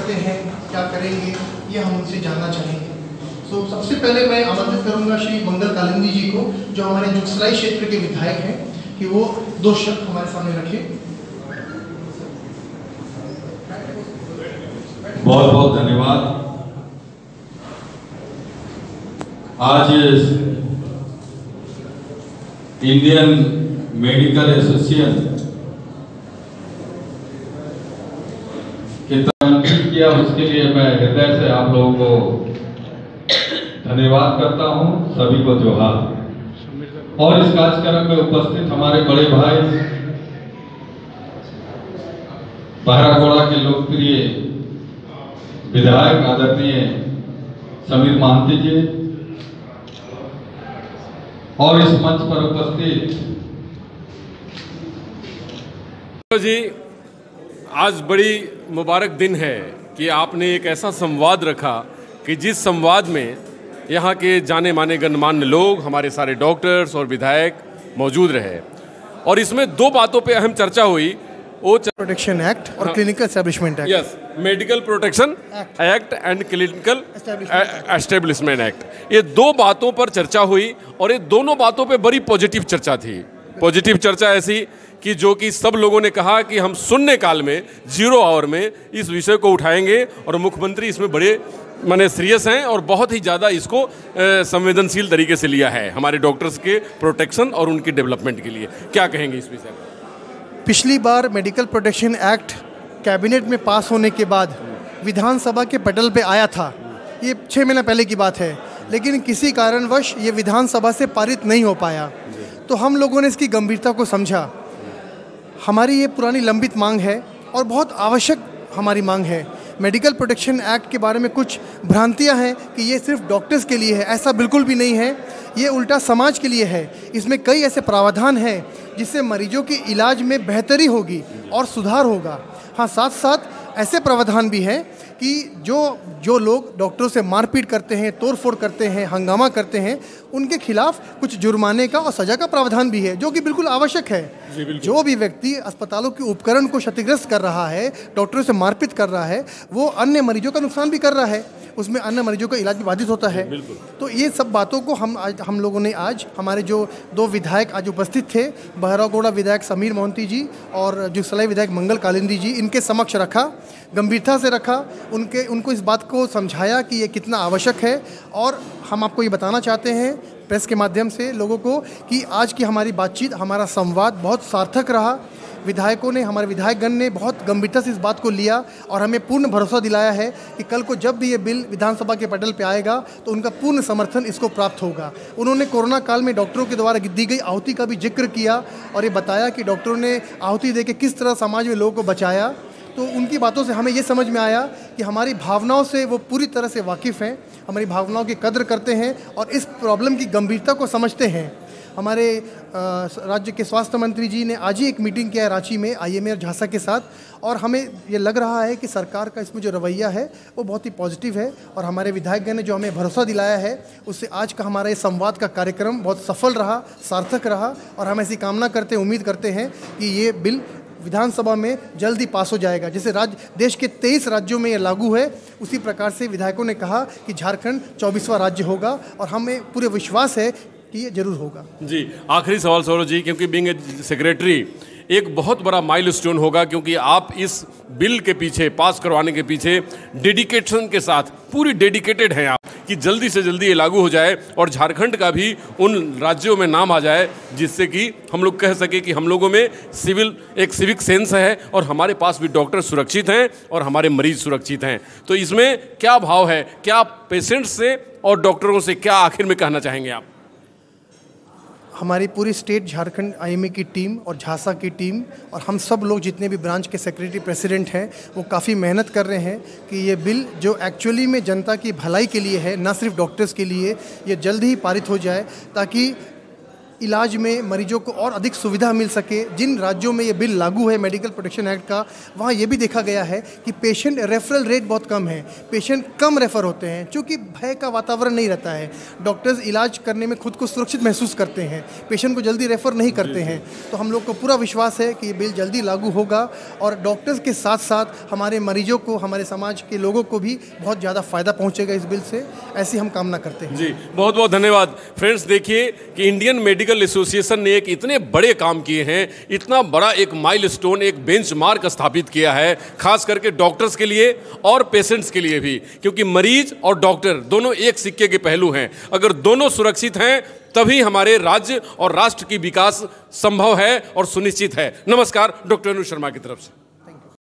करते हैं, क्या करेंगे, ये हम उनसे जानना चाहेंगे। सबसे पहले मैं आमंत्रित करूंगा श्री मंगल कालिंदी जी को, जो हमारे जुगसलाई क्षेत्र के विधायक हैं, कि वो 2 शब्द हमारे सामने रखें। बहुत बहुत धन्यवाद। आज इंडियन मेडिकल एसोसिएशन के तनकीद किया, उसके लिए मैं हृदय से आप लोगों को धन्यवाद करता हूं। सभी को जोहार। और इस कार्यक्रम में उपस्थित हमारे बड़े भाई बहरागोड़ा के लोकप्रिय विधायक आदरणीय समीर महांती जी, और इस मंच पर उपस्थित जी, आज बड़ी मुबारक दिन है कि आपने एक ऐसा संवाद रखा कि जिस संवाद में यहाँ के जाने माने गणमान्य लोग, हमारे सारे डॉक्टर्स और विधायक मौजूद रहे, और इसमें 2 बातों पे अहम चर्चा हुई। वो प्रोटेक्शन एक्ट और clinical establishment act. Yes, medical protection act and clinical establishment act, ये 2 बातों पर चर्चा हुई, और ये दोनों बातों पे बड़ी पॉजिटिव चर्चा थी। पॉजिटिव चर्चा ऐसी कि जो कि सब लोगों ने कहा कि हम शून्य काल में, 0 आवर में इस विषय को उठाएंगे, और मुख्यमंत्री इसमें बड़े माने सीरियस हैं और बहुत ही ज़्यादा इसको संवेदनशील तरीके से लिया है हमारे डॉक्टर्स के प्रोटेक्शन और उनकी डेवलपमेंट के लिए। क्या कहेंगे इस विषय में? पिछली बार मेडिकल प्रोटेक्शन एक्ट कैबिनेट में पास होने के बाद विधानसभा के पटल पे आया था, ये 6 महीना पहले की बात है, लेकिन किसी कारणवश ये विधानसभा से पारित नहीं हो पाया। तो हम लोगों ने इसकी गंभीरता को समझा। हमारी ये पुरानी लंबित मांग है और बहुत आवश्यक हमारी मांग है। मेडिकल प्रोटेक्शन एक्ट के बारे में कुछ भ्रांतियां हैं कि ये सिर्फ डॉक्टर्स के लिए है, ऐसा बिल्कुल भी नहीं है। ये उल्टा समाज के लिए है। इसमें कई ऐसे प्रावधान हैं जिससे मरीजों के इलाज में बेहतरी होगी और सुधार होगा। हाँ, साथ साथ ऐसे प्रावधान भी हैं कि जो लोग डॉक्टरों से मारपीट करते हैं, तोड़फोड़ करते हैं, हंगामा करते हैं, उनके खिलाफ कुछ जुर्माने का और सज़ा का प्रावधान भी है, जो कि बिल्कुल आवश्यक है। जो भी व्यक्ति अस्पतालों के उपकरण को क्षतिग्रस्त कर रहा है, डॉक्टरों से मारपीट कर रहा है, वो अन्य मरीजों का नुकसान भी कर रहा है, उसमें अन्य मरीजों का इलाज भी बाधित होता है। तो ये सब बातों को हम लोगों ने आज हमारे जो 2 विधायक आज उपस्थित थे, बहरागोड़ा विधायक समीर मोहंती जी और जुगसलाई विधायक मंगल कालिंदी जी, इनके समक्ष रखा, गंभीरता से रखा, उनको इस बात को समझाया कि ये कितना आवश्यक है। और हम आपको ये बताना चाहते हैं प्रेस के माध्यम से लोगों को कि आज की हमारी बातचीत, हमारा संवाद बहुत सार्थक रहा। विधायकों ने, हमारे विधायकगण ने बहुत गंभीरता से इस बात को लिया और हमें पूर्ण भरोसा दिलाया है कि कल को जब भी ये बिल विधानसभा के पटल पे आएगा तो उनका पूर्ण समर्थन इसको प्राप्त होगा। उन्होंने कोरोना काल में डॉक्टरों के द्वारा दी गई आहुति का भी जिक्र किया और ये बताया कि डॉक्टरों ने आहुति दे के किस तरह समाज में लोगों को बचाया। तो उनकी बातों से हमें ये समझ में आया कि हमारी भावनाओं से वो पूरी तरह से वाकिफ़ हैं, हमारी भावनाओं की कद्र करते हैं और इस प्रॉब्लम की गंभीरता को समझते हैं। हमारे राज्य के स्वास्थ्य मंत्री जी ने आज ही एक मीटिंग किया है रांची में IMA और झांसा के साथ, और हमें ये लग रहा है कि सरकार का इसमें जो रवैया है वो बहुत ही पॉजिटिव है। और हमारे विधायकगण ने जो हमें भरोसा दिलाया है, उससे आज का हमारा ये संवाद का कार्यक्रम बहुत सफल रहा, सार्थक रहा, और हम ऐसी कामना करते, उम्मीद करते हैं कि ये बिल विधानसभा में जल्द ही पास हो जाएगा। जैसे देश के 23 राज्यों में ये लागू है, उसी प्रकार से विधायकों ने कहा कि झारखंड 24वां राज्य होगा, और हमें पूरे विश्वास है कि ये जरूर होगा। जी, आखिरी सवाल सौरभ जी, क्योंकि बीइंग ए सेक्रेटरी एक बहुत बड़ा माइलस्टोन होगा, क्योंकि आप इस बिल के पीछे, पास करवाने के पीछे डेडिकेशन के साथ पूरी डेडिकेटेड हैं आप कि जल्दी से जल्दी ये लागू हो जाए और झारखंड का भी उन राज्यों में नाम आ जाए, जिससे कि हम लोग कह सके कि हम लोगों में एक सिविक सेंस है और हमारे पास भी डॉक्टर सुरक्षित हैं और हमारे मरीज सुरक्षित हैं। तो इसमें क्या भाव है, क्या पेशेंट्स से और डॉक्टरों से क्या आखिर में कहना चाहेंगे आप? हमारी पूरी स्टेट झारखंड IMA की टीम और झांसा की टीम और हम सब लोग जितने भी ब्रांच के सेक्रेटरी प्रेसिडेंट हैं, वो काफ़ी मेहनत कर रहे हैं कि ये बिल जो एक्चुअली में जनता की भलाई के लिए है, ना सिर्फ डॉक्टर्स के लिए, ये जल्द ही पारित हो जाए, ताकि इलाज में मरीजों को और अधिक सुविधा मिल सके। जिन राज्यों में ये बिल लागू है मेडिकल प्रोटेक्शन एक्ट का, वहाँ ये भी देखा गया है कि पेशेंट रेफरल रेट बहुत कम है, पेशेंट कम रेफ़र होते हैं, क्योंकि भय का वातावरण नहीं रहता है। डॉक्टर्स इलाज करने में खुद को सुरक्षित महसूस करते हैं, पेशेंट को जल्दी रेफ़र नहीं करते हैं। तो हम लोग को पूरा विश्वास है कि ये बिल जल्दी लागू होगा और डॉक्टर्स के साथ साथ हमारे मरीजों को, हमारे समाज के लोगों को भी बहुत ज़्यादा फ़ायदा पहुँचेगा इस बिल से, ऐसी हम कामना करते हैं। जी, बहुत बहुत धन्यवाद। फ्रेंड्स, देखिए कि इंडियन मेडिकल एसोसिएशन ने एक इतने बड़े काम किए हैं, इतना बड़ा एक माइलस्टोन, एक बेंचमार्क स्थापित किया है, खास करके डॉक्टर्स के लिए और पेशेंट्स के लिए भी, क्योंकि मरीज और डॉक्टर दोनों एक सिक्के के पहलू हैं। अगर दोनों सुरक्षित हैं तभी हमारे राज्य और राष्ट्र की विकास संभव है और सुनिश्चित है। नमस्कार, डॉक्टर अनु शर्मा की तरफ से।